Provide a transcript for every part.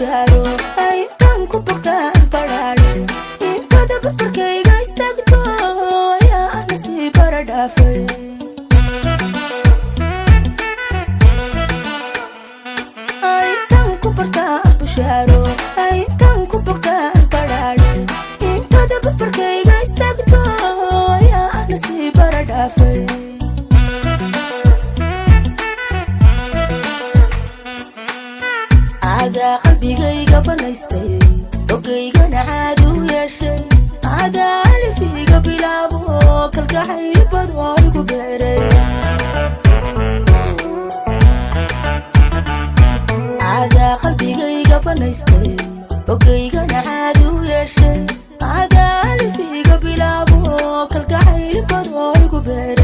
busharo ay tan ku bogta barare intada barkayga istagto ya nasiib baradhaafay ay tan ku bogta busharo ay tan ku bogta barare intada barkayga istagto ya nasiib baradhaafay هذا قلبي قبلستي وقيقا نعادو يا شي هذا ألفي قبل أبوك القحيب بدوي قبيري هذا قلبي قبلستي وقيقا نعادو يا شي هذا ألفي قبل أبوك القحيب بدوي قبيري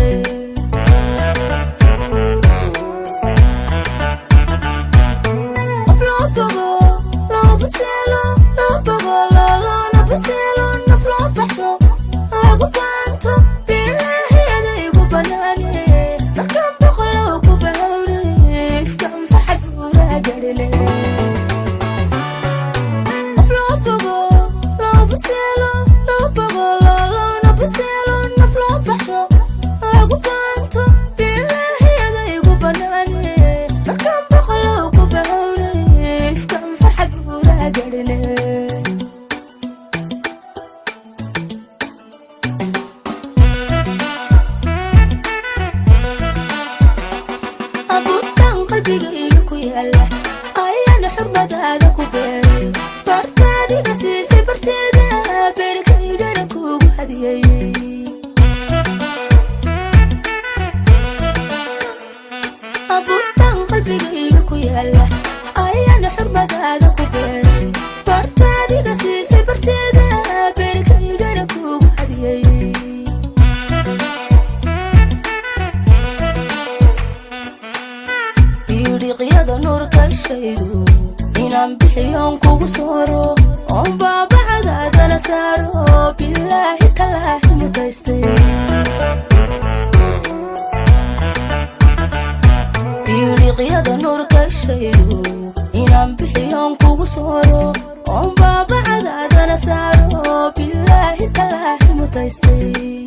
بالله كلاه متيستي